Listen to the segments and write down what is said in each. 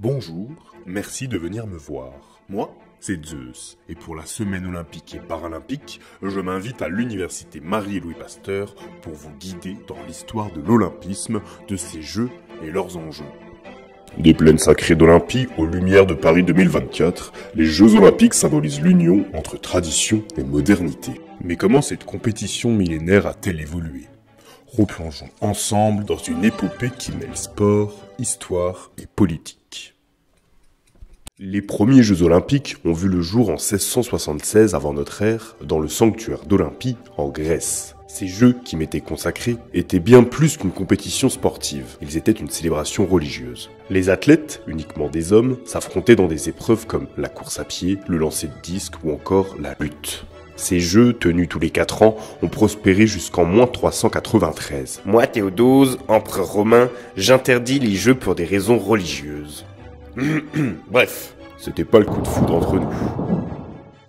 Bonjour, merci de venir me voir. Moi, c'est Zeus, et pour la semaine olympique et paralympique, je m'invite à l'université Marie-Louis Pasteur pour vous guider dans l'histoire de l'olympisme, de ses jeux et leurs enjeux. Des plaines sacrées d'Olympie aux lumières de Paris 2024, les Jeux olympiques symbolisent l'union entre tradition et modernité. Mais comment cette compétition millénaire a-t-elle évolué ? Replongeons ensemble dans une épopée qui mêle sport, histoire et politique. Les premiers Jeux olympiques ont vu le jour en 1676 avant notre ère dans le sanctuaire d'Olympie en Grèce. Ces Jeux qui m'étaient consacrés étaient bien plus qu'une compétition sportive, ils étaient une célébration religieuse. Les athlètes, uniquement des hommes, s'affrontaient dans des épreuves comme la course à pied, le lancer de disque ou encore la lutte. Ces jeux, tenus tous les 4 ans, ont prospéré jusqu'en moins 393. Moi, Théodose, empereur romain, j'interdis les jeux pour des raisons religieuses. Bref, c'était pas le coup de foudre entre nous.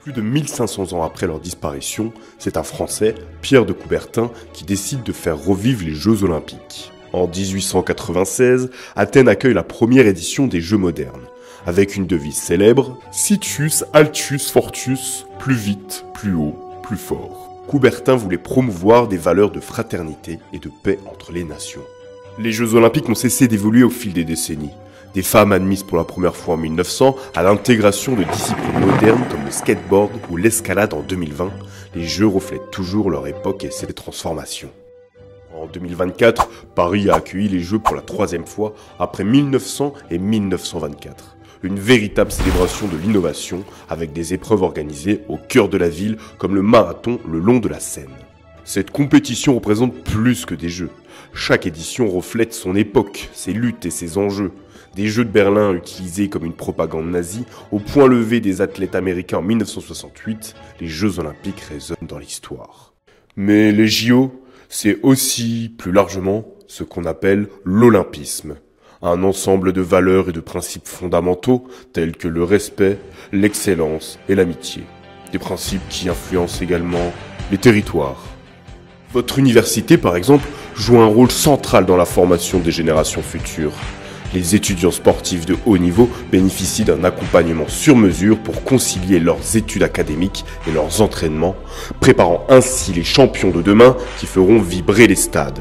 Plus de 1500 ans après leur disparition, c'est un Français, Pierre de Coubertin, qui décide de faire revivre les Jeux olympiques. En 1896, Athènes accueille la première édition des Jeux modernes, avec une devise célèbre « Situs, Altus, Fortus, plus vite, plus haut, plus fort ». Coubertin voulait promouvoir des valeurs de fraternité et de paix entre les nations. Les Jeux olympiques n'ont cessé d'évoluer au fil des décennies. Des femmes admises pour la première fois en 1900 à l'intégration de disciplines modernes comme le skateboard ou l'escalade en 2020, les Jeux reflètent toujours leur époque et ses transformations. En 2024, Paris a accueilli les Jeux pour la 3e fois après 1900 et 1924. Une véritable célébration de l'innovation avec des épreuves organisées au cœur de la ville comme le marathon le long de la Seine. Cette compétition représente plus que des Jeux. Chaque édition reflète son époque, ses luttes et ses enjeux. Des Jeux de Berlin utilisés comme une propagande nazie, au point levé des athlètes américains en 1968, les Jeux olympiques résonnent dans l'histoire. Mais les JO, c'est aussi, plus largement, ce qu'on appelle l'olympisme. Un ensemble de valeurs et de principes fondamentaux tels que le respect, l'excellence et l'amitié. Des principes qui influencent également les territoires. Votre université, par exemple, joue un rôle central dans la formation des générations futures. Les étudiants sportifs de haut niveau bénéficient d'un accompagnement sur mesure pour concilier leurs études académiques et leurs entraînements, préparant ainsi les champions de demain qui feront vibrer les stades.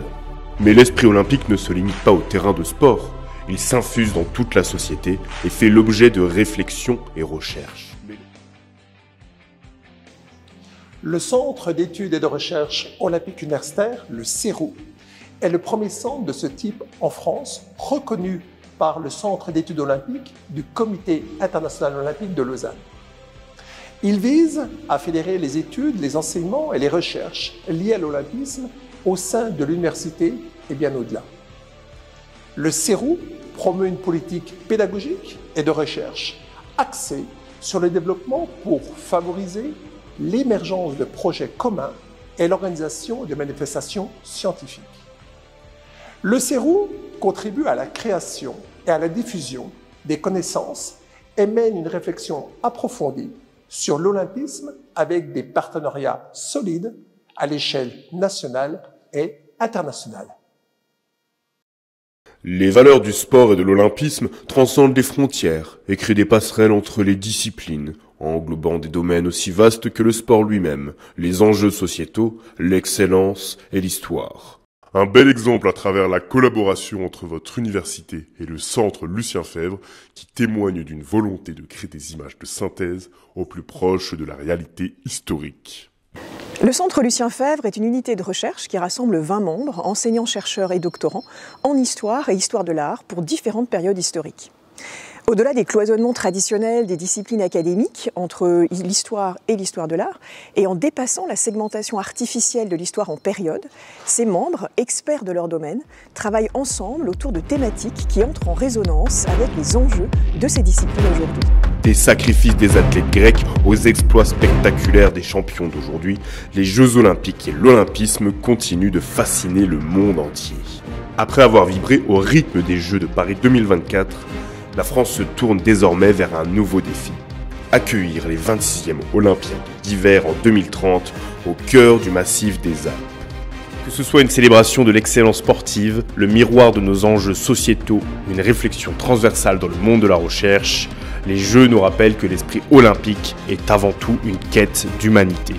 Mais l'esprit olympique ne se limite pas au terrain de sport. Il s'infuse dans toute la société et fait l'objet de réflexions et recherches. Le Centre d'études et de recherche olympique universitaire, le CERO, est le premier centre de ce type en France, reconnu par le Centre d'études olympiques du Comité international olympique de Lausanne. Il vise à fédérer les études, les enseignements et les recherches liées à l'olympisme au sein de l'université et bien au-delà. Le CERO promeut une politique pédagogique et de recherche axée sur le développement pour favoriser l'émergence de projets communs et l'organisation de manifestations scientifiques. Le CERO contribue à la création et à la diffusion des connaissances et mène une réflexion approfondie sur l'olympisme avec des partenariats solides à l'échelle nationale et internationale. Les valeurs du sport et de l'olympisme transcendent les frontières et créent des passerelles entre les disciplines, englobant des domaines aussi vastes que le sport lui-même, les enjeux sociétaux, l'excellence et l'histoire. Un bel exemple à travers la collaboration entre votre université et le centre Lucien Febvre qui témoigne d'une volonté de créer des images de synthèse au plus proche de la réalité historique. Le centre Lucien Febvre est une unité de recherche qui rassemble 20 membres, enseignants, chercheurs et doctorants, en histoire et histoire de l'art pour différentes périodes historiques. Au-delà des cloisonnements traditionnels des disciplines académiques entre l'histoire et l'histoire de l'art, et en dépassant la segmentation artificielle de l'histoire en périodes, ces membres, experts de leur domaine, travaillent ensemble autour de thématiques qui entrent en résonance avec les enjeux de ces disciplines aujourd'hui. Des sacrifices des athlètes grecs aux exploits spectaculaires des champions d'aujourd'hui, les Jeux olympiques et l'olympisme continuent de fasciner le monde entier. Après avoir vibré au rythme des Jeux de Paris 2024, la France se tourne désormais vers un nouveau défi. Accueillir les 26e Olympiades d'hiver en 2030 au cœur du massif des Alpes. Que ce soit une célébration de l'excellence sportive, le miroir de nos enjeux sociétaux ou une réflexion transversale dans le monde de la recherche, les Jeux nous rappellent que l'esprit olympique est avant tout une quête d'humanité.